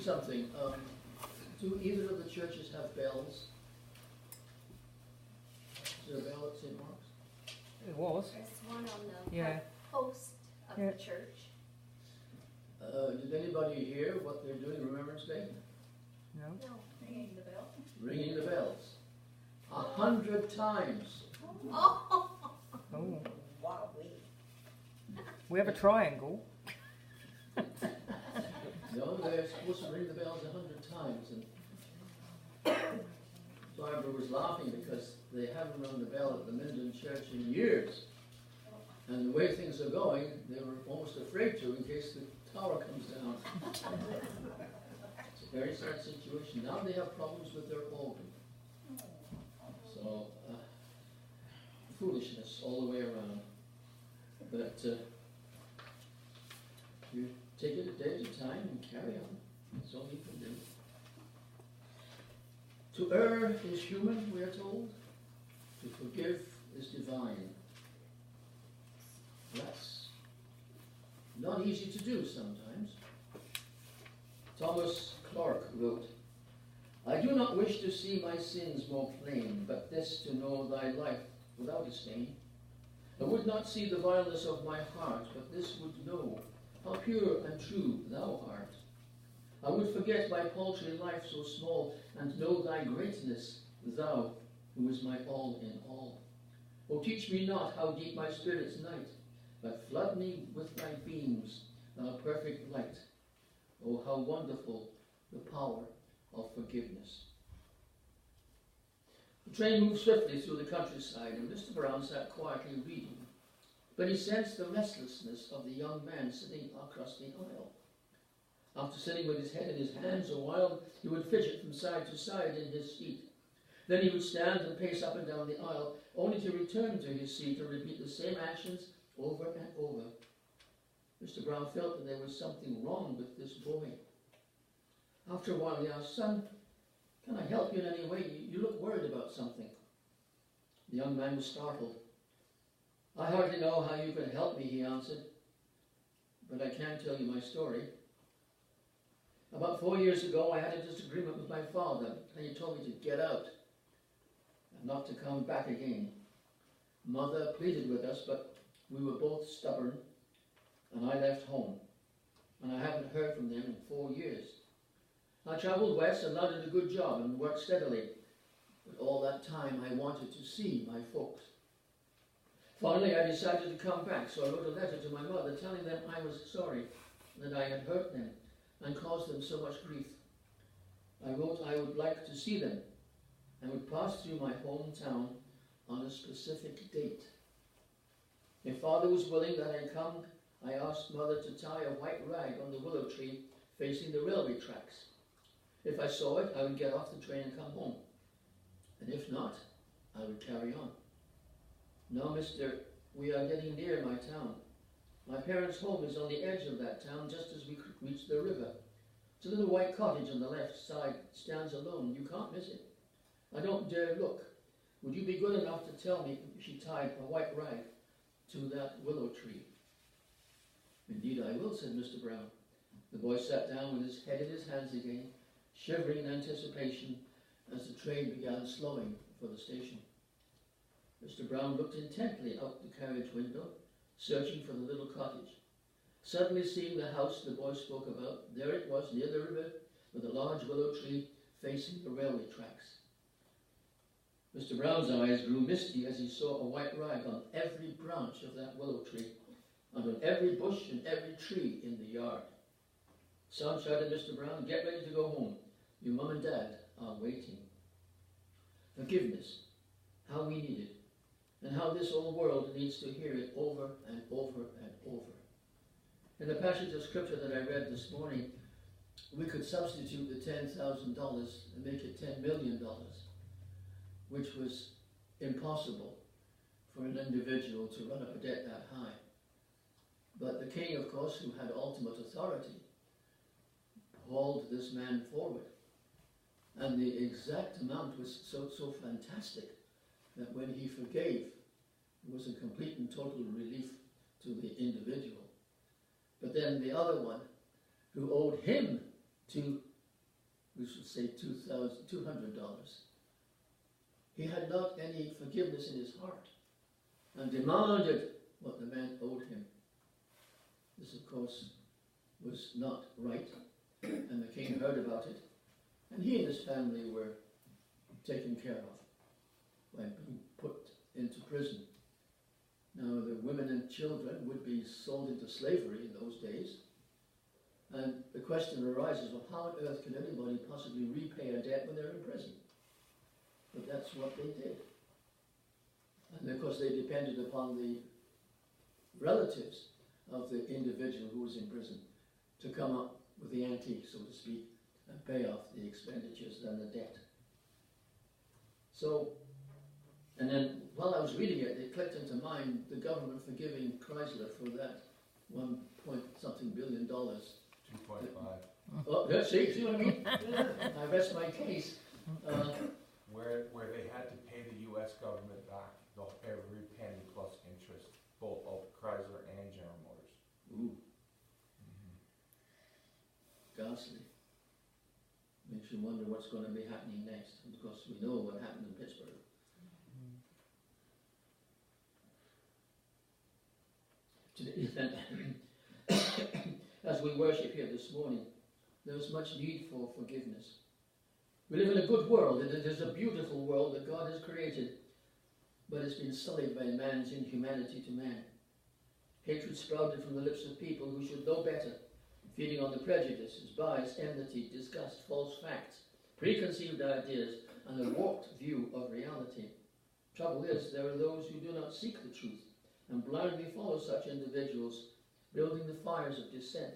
something. Do either of the churches have bells? Is there a bell at St. Mark's? It was. There's one on the Yeah. post of Yeah. the church. Did anybody hear what they're doing Remembrance Day? No. No. Ringing the bell. Ringing the bells. 100 times. Oh! Oh. Wow, We have a triangle. No, they're supposed to ring the bells 100 times. And Barbara was laughing because they haven't rung the bell at the Minden Church in years. And the way things are going, they were almost afraid to in case the tower comes down. It's a very sad situation. Now they have problems with their organ. So, foolishness all the way around. But you take it a day at a time and carry on. That's all you can do. To err is human, we are told. To forgive is divine. That's not easy to do sometimes. Thomas Clark wrote, I do not wish to see my sins more plain, but this to know thy life without a stain. I would not see the vileness of my heart, but this would know how pure and true thou art. I would forget my paltry life so small, and know thy greatness, thou, who is my all in all. O teach me not how deep my spirit's night, but flood me with thy beams, thou perfect light. O how wonderful the power of forgiveness. The train moved swiftly through the countryside, and Mr. Brown sat quietly reading. But he sensed the restlessness of the young man sitting across the aisle. After sitting with his head in his hands a while, he would fidget from side to side in his seat. Then he would stand and pace up and down the aisle, only to return to his seat and repeat the same actions over and over. Mr. Brown felt that there was something wrong with this boy. After a while he asked, Son, can I help you in any way? You look worried about something. The young man was startled. I hardly know how you can help me, he answered, but I can tell you my story. About 4 years ago, I had a disagreement with my father, and he told me to get out and not to come back again. Mother pleaded with us, but we were both stubborn, and I left home, and I haven't heard from them in 4 years. I travelled west and landed a good job and worked steadily, but all that time I wanted to see my folks. Finally, I decided to come back, so I wrote a letter to my mother telling them I was sorry that I had hurt them and caused them so much grief. I wrote I would like to see them and would pass through my hometown on a specific date. If Father was willing that I come, I asked Mother to tie a white rag on the willow tree facing the railway tracks. If I saw it, I would get off the train and come home. And if not, I would carry on. Now, mister, we are getting near my town. My parents' home is on the edge of that town just as we reach the river. It's a little white cottage on the left side, stands alone. You can't miss it. I don't dare look. Would you be good enough to tell me if she tied a white rag to that willow tree? Indeed I will, said Mr. Brown. The boy sat down with his head in his hands again, shivering in anticipation as the train began slowing for the station. Mr. Brown looked intently out the carriage window, searching for the little cottage. Suddenly seeing the house the boy spoke about, there it was near the river with a large willow tree facing the railway tracks. Mr. Brown's eyes grew misty as he saw a white rag on every branch of that willow tree and on every bush and every tree in the yard. Son, shouted Mr. Brown, get ready to go home. Your mum and dad are waiting. Forgiveness, how we need it, and how this old world needs to hear it over and over and over. In the passage of scripture that I read this morning, we could substitute the $10,000 and make it $10 million, which was impossible for an individual to run up a debt that high. But the king, of course, who had ultimate authority, hauled this man forward. And the exact amount was so fantastic that when he forgave, it was a complete and total relief to the individual. But then the other one, who owed him to we should say $200. He had not any forgiveness in his heart and demanded what the man owed him. This, of course, was not right, and the king heard about it, and he and his family were taken care of by being put into prison. Now, the women and children would be sold into slavery in those days, and the question arises, well, how on earth can anybody possibly repay a debt when they're in prison? But that's what they did. And of course they depended upon the relatives of the individual who was in prison to come up with the ante, so to speak, and pay off the expenditures and the debt. So, and then while I was reading it, it clicked into mind the government forgiving Chrysler for that $1.something billion. 2.5. Oh, yeah, see what I mean? I rest my case. Where they had to pay the U.S. government back every penny plus interest, both of Chrysler and General Motors. Ooh. Ghastly. Makes you wonder what's going to be happening next. Of course, we know what happened in Pittsburgh. Today, as we worship here this morning, there's much need for forgiveness. We live in a good world, and it is a beautiful world that God has created, but it's been sullied by man's inhumanity to man. Hatred sprouted from the lips of people who should know better, feeding on the prejudices, bias, enmity, disgust, false facts, preconceived ideas, and a warped view of reality. Trouble is, there are those who do not seek the truth and blindly follow such individuals, building the fires of dissent,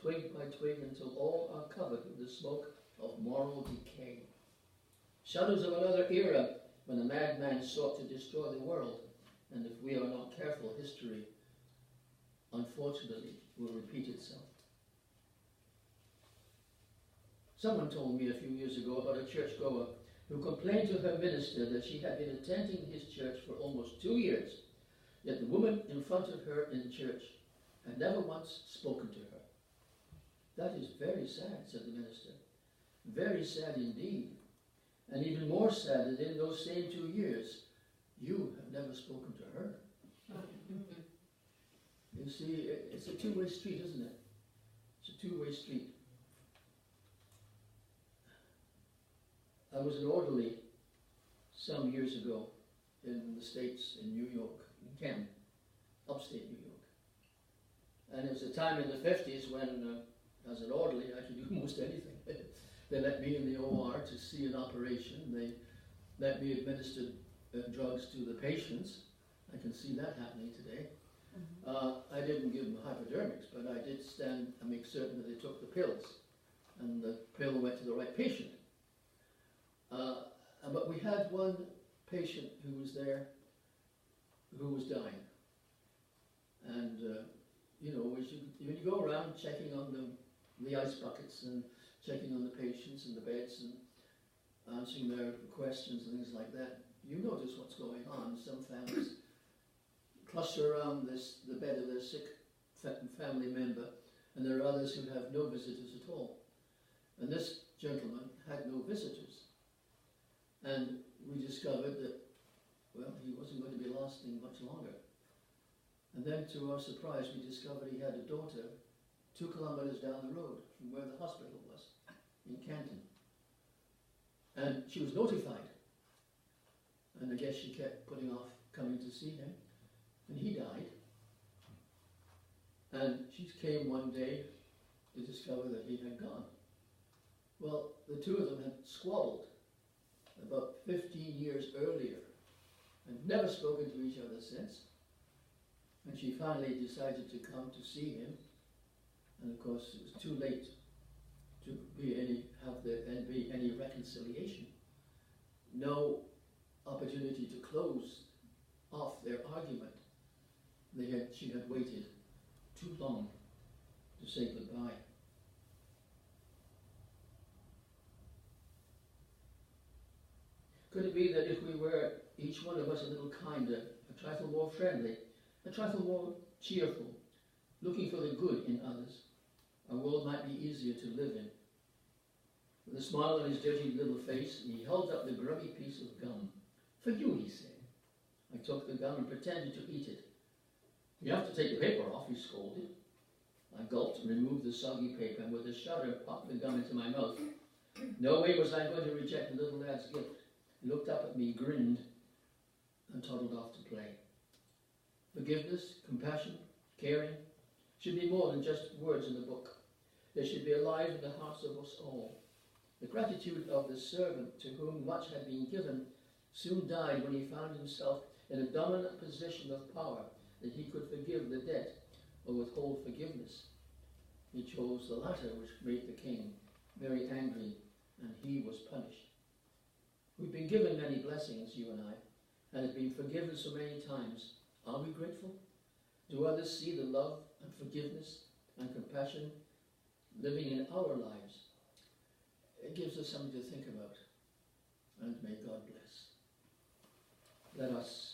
twig by twig, until all are covered with the smoke of moral decay. Shadows of another era when a madman sought to destroy the world, and if we are not careful, history, unfortunately, will repeat itself. Someone told me a few years ago about a churchgoer who complained to her minister that she had been attending his church for almost 2 years, yet the woman in front of her in church had never once spoken to her. That is very sad, said the minister. Very sad indeed. And even more sad that in those same 2 years, you have never spoken to her. You see, it's a two-way street, isn't it? It's a two-way street. I was an orderly some years ago in the States, in New York, in Kent, upstate New York. And it was a time in the 50s when, as an orderly, I could do most anything. They let me in the OR to see an operation. They let me administer drugs to the patients. I can see that happening today. I didn't give them hypodermics, but I did stand and make certain that they took the pills, and the pill went to the right patient. But we had one patient who was there who was dying. And, you know, when you go around checking on the ice buckets and checking on the patients and the beds and answering their questions and things like that, you notice what's going on. Some families cluster around the bed of their sick family member, and there are others who have no visitors at all. And this gentleman had no visitors. And we discovered that, well, he wasn't going to be lasting much longer. And then, to our surprise, we discovered he had a daughter 2 kilometers down the road from where the hospital was, in Canton. And she was notified. And I guess she kept putting off coming to see him. And he died. And she came one day to discover that he had gone. Well, the two of them had squabbled about 15 years earlier and never spoken to each other since. And she finally decided to come to see him. And of course, it was too late to be any reconciliation. No opportunity to close off their argument. She had waited too long to say goodbye. Could it be that if we were, each one of us, a little kinder, a trifle more friendly, a trifle more cheerful, looking for the good in others, our world might be easier to live in? With a smile on his dirty little face, he held up the grubby piece of gum. "For you," he said. I took the gum and pretended to eat it. "You have to take the paper off," he scolded. I gulped and removed the soggy paper, and with a shudder popped the gum into my mouth. No way was I going to reject the little lad's gift. He looked up at me, grinned, and toddled off to play. Forgiveness, compassion, caring should be more than just words in the book. They should be alive in the hearts of us all. The gratitude of the servant to whom much had been given soon died when he found himself in a dominant position of power, that he could forgive the debt or withhold forgiveness. He chose the latter, which made the king very angry, and he was punished. We've been given many blessings, you and I, and have been forgiven so many times. Are we grateful? Do others see the love and forgiveness and compassion living in our lives? It gives us something to think about, and may God bless. Let us